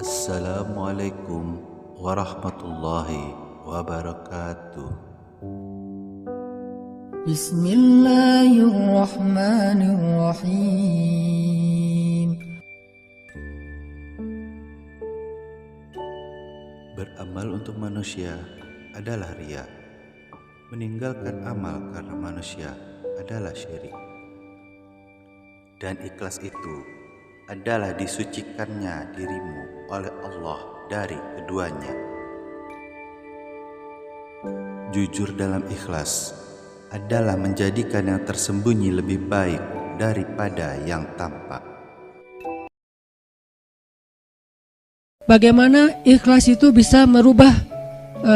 Assalamualaikum warahmatullahi wabarakatuh. Bismillahirrahmanirrahim. Beramal untuk manusia adalah riya. Meninggalkan amal karena manusia adalah syirik. Dan ikhlas itu adalah disucikannya dirimu oleh Allah dari keduanya. Jujur dalam ikhlas adalah menjadikan yang tersembunyi lebih baik daripada yang tampak. Bagaimana ikhlas itu bisa merubah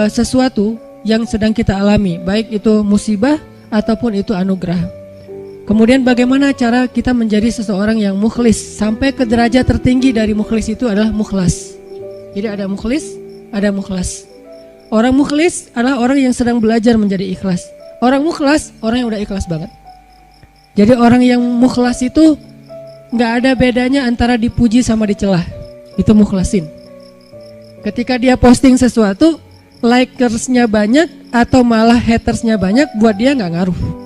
sesuatu yang sedang kita alami, baik itu musibah ataupun itu anugerah. Kemudian bagaimana cara kita menjadi seseorang yang mukhlis sampai ke derajat tertinggi dari mukhlis itu adalah mukhlas. Jadi ada mukhlis, ada mukhlas. Orang mukhlis adalah orang yang sedang belajar menjadi ikhlas. Orang mukhlas, orang yang udah ikhlas banget. Jadi orang yang mukhlas itu nggak ada bedanya antara dipuji sama dicelah. Itu mukhlasin. Ketika dia posting sesuatu, likersnya banyak atau malah hatersnya banyak, buat dia nggak ngaruh.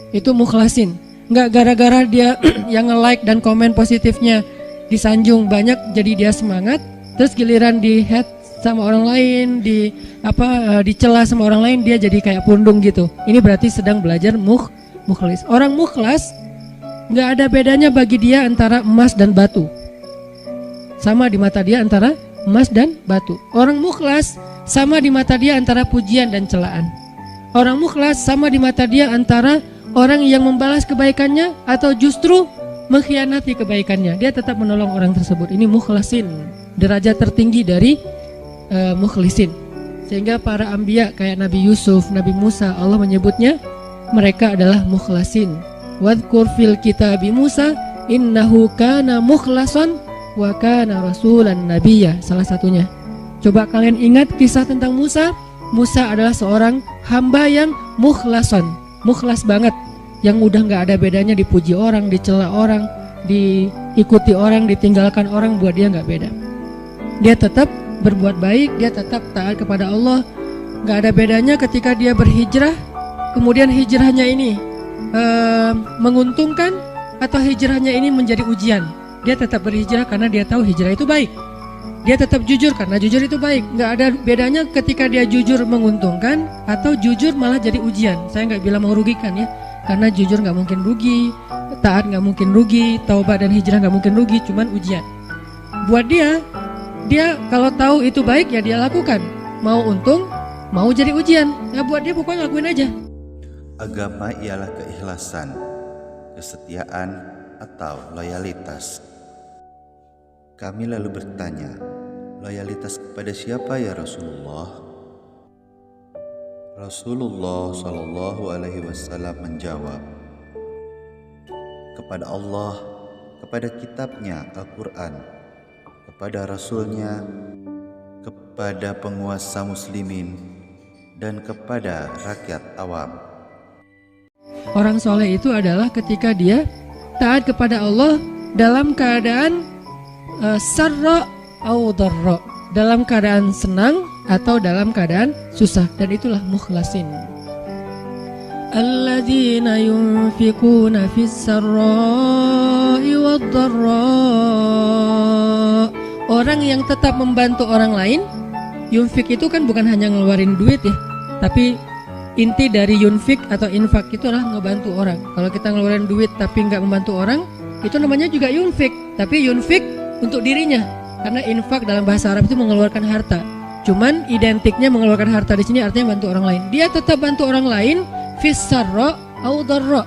Itu mukhlasin. Nggak gara-gara dia yang nge-like dan komen positifnya disanjung banyak jadi dia semangat, terus giliran di hate sama orang lain, dicela sama orang lain, dia jadi kayak pundung gitu. Ini berarti sedang belajar mukhlis. Orang mukhlas nggak ada bedanya bagi dia antara emas dan batu. Sama di mata dia antara emas dan batu. Orang mukhlas sama di mata dia antara pujian dan celaan. Orang mukhlas sama di mata dia antara orang yang membalas kebaikannya atau justru mengkhianati kebaikannya. Dia tetap menolong orang tersebut. Ini mukhlasin, derajat tertinggi dari mukhlisin. Sehingga para anbiya kayak Nabi Yusuf, Nabi Musa, Allah menyebutnya mereka adalah mukhlasin. Wadhkur fil kitabi Musa innahu kana mukhlasan wa kana rasulan nabiyya. Salah satunya. Coba kalian ingat kisah tentang Musa. Musa adalah seorang hamba yang mukhlason, mukhlas banget, yang udah nggak ada bedanya dipuji orang, dicela orang, diikuti orang, ditinggalkan orang, buat dia nggak beda. Dia tetap berbuat baik, dia tetap taat kepada Allah. Nggak ada bedanya ketika dia berhijrah, kemudian hijrahnya ini menguntungkan atau hijrahnya ini menjadi ujian. Dia tetap berhijrah karena dia tahu hijrah itu baik. Dia tetap jujur karena jujur itu baik. Nggak ada bedanya ketika dia jujur menguntungkan atau jujur malah jadi ujian. Saya nggak bilang merugikan ya, karena jujur nggak mungkin rugi, taat nggak mungkin rugi, taubat dan hijrah nggak mungkin rugi, cuman ujian. Buat dia kalau tahu itu baik ya dia lakukan. Mau untung, mau jadi ujian, ya buat dia pokoknya lakuin aja. Agama ialah keikhlasan, kesetiaan, atau loyalitas. Kami lalu bertanya, loyalitas kepada siapa ya Rasulullah? Rasulullah Shallallahu Alaihi Wasallam menjawab, kepada Allah, kepada kitabnya Al-Quran, kepada Rasulnya, kepada penguasa muslimin, dan kepada rakyat awam. Orang soleh itu adalah ketika dia taat kepada Allah dalam keadaan sarra au dharra, dalam keadaan senang atau dalam keadaan susah, dan itulah mukhlasin. Alladzina yunfikuna fis sarra'i wad dharra, orang yang tetap membantu orang lain. Yunfik itu kan bukan hanya ngeluarin duit ya, tapi inti dari yunfik atau infak itu adalah ngebantu orang. Kalau kita ngeluarin duit tapi nggak membantu orang, itu namanya juga yunfik, tapi yunfik untuk dirinya, karena infak dalam bahasa Arab itu mengeluarkan harta. Cuman identiknya mengeluarkan harta di sini artinya bantu orang lain. Dia tetap bantu orang lain fis sarra au dharra.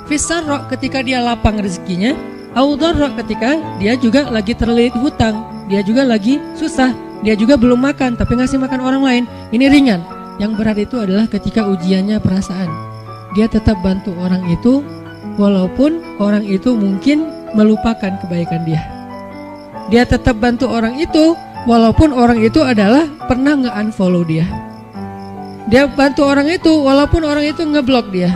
Fis sarra ketika dia lapang rezekinya, au dharra ketika dia juga lagi terlilit hutang, dia juga lagi susah, dia juga belum makan tapi ngasih makan orang lain. Ini ringan. Yang berat itu adalah ketika ujiannya perasaan. Dia tetap bantu orang itu walaupun orang itu mungkin melupakan kebaikan dia. Dia tetap bantu orang itu walaupun orang itu adalah pernah nge-unfollow dia. Dia bantu orang itu walaupun orang itu ngeblok dia.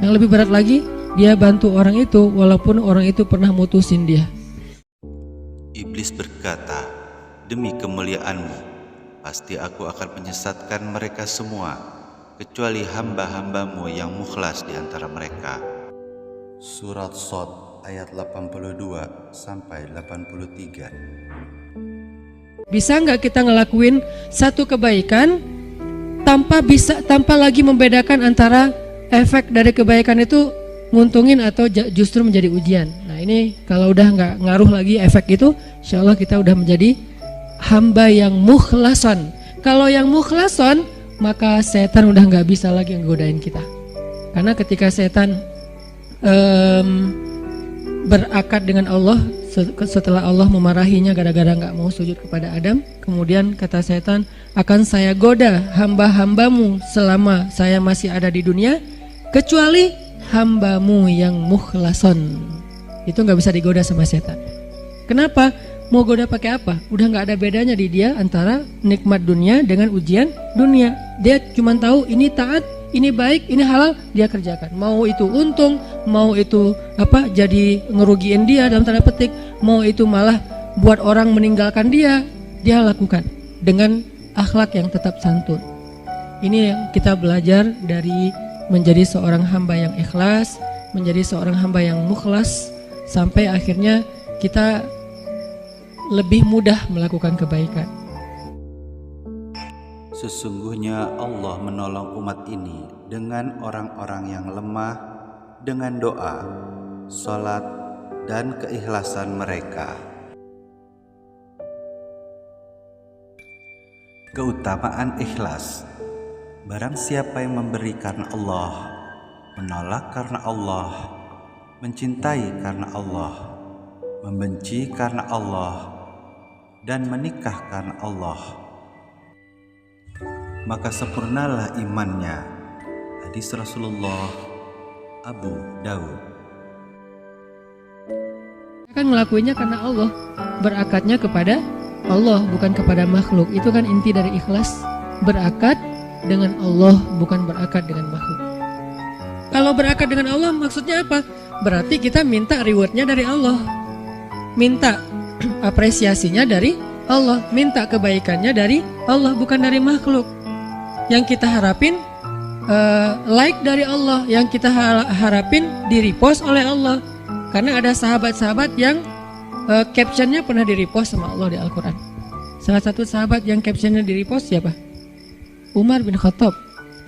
Yang lebih berat lagi, dia bantu orang itu walaupun orang itu pernah mutusin dia. Iblis berkata, demi kemuliaan-Mu, pasti aku akan menyesatkan mereka semua, kecuali hamba-hamba-Mu yang mukhlas di antara mereka. Surat Shad ayat 82 sampai 83. Bisa nggak kita ngelakuin satu kebaikan tanpa lagi membedakan antara efek dari kebaikan itu nguntungin atau justru menjadi ujian. Nah ini kalau udah nggak ngaruh lagi efek itu, insya Allah kita udah menjadi hamba yang mukhlason. Kalau yang mukhlason, maka setan udah nggak bisa lagi ngegodain kita. Karena ketika setan berakad dengan Allah setelah Allah memarahinya gara-gara nggak mau sujud kepada Adam, kemudian kata setan, akan saya goda hamba-hambamu selama saya masih ada di dunia, kecuali hambamu yang mukhlason. Itu nggak bisa digoda sama setan. Kenapa? Mau goda pakai apa? Udah nggak ada bedanya di dia antara nikmat dunia dengan ujian dunia. Dia cuma tahu ini taat, ini baik, ini halal, dia kerjakan. Mau itu untung, mau itu jadi ngerugiin dia dalam tanda petik, mau itu malah buat orang meninggalkan dia lakukan dengan akhlak yang tetap santun. Ini yang kita belajar dari menjadi seorang hamba yang ikhlas, menjadi seorang hamba yang mukhlas, sampai akhirnya kita lebih mudah melakukan kebaikan. Sesungguhnya Allah menolong umat ini dengan orang-orang yang lemah, dengan doa, salat, dan keikhlasan mereka. Keutamaan ikhlas. Barang siapa yang memberi karena Allah, menolak karena Allah, mencintai karena Allah, membenci karena Allah, dan menikah karena Allah, maka sempurnalah imannya. Hadis Rasulullah, Abu Daud. Kan ngelakuinnya karena Allah, berakadnya kepada Allah, bukan kepada makhluk. Itu kan inti dari ikhlas, berakad dengan Allah, bukan berakad dengan makhluk. Kalau berakad dengan Allah maksudnya apa? Berarti kita minta rewardnya dari Allah, minta apresiasinya dari Allah, minta kebaikannya dari Allah, bukan dari makhluk. Yang kita harapin like dari Allah, yang kita harapin di repost oleh Allah. Karena ada sahabat-sahabat yang captionnya pernah di repost sama Allah di Al-Quran. Salah satu sahabat yang captionnya di repost siapa? Umar bin Khattab.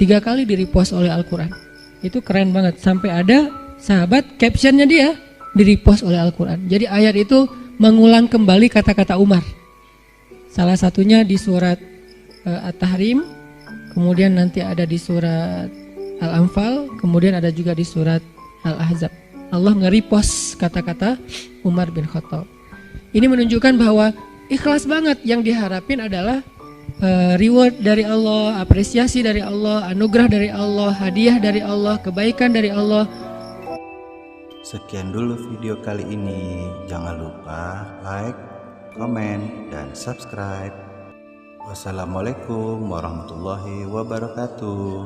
3 kali di repost oleh Al-Quran. Itu keren banget, sampai ada sahabat captionnya dia di repost oleh Al-Quran. Jadi ayat itu mengulang kembali kata-kata Umar. Salah satunya di surat At-Tahrim, kemudian nanti ada di surat Al-Anfal, kemudian ada juga di surat Al-Ahzab. Allah nge-repost kata-kata Umar bin Khattab. Ini menunjukkan bahwa ikhlas banget, yang diharapin adalah reward dari Allah, apresiasi dari Allah, anugerah dari Allah, hadiah dari Allah, kebaikan dari Allah. Sekian dulu video kali ini. Jangan lupa like, komen, dan subscribe. Wassalamualaikum warahmatullahi wabarakatuh.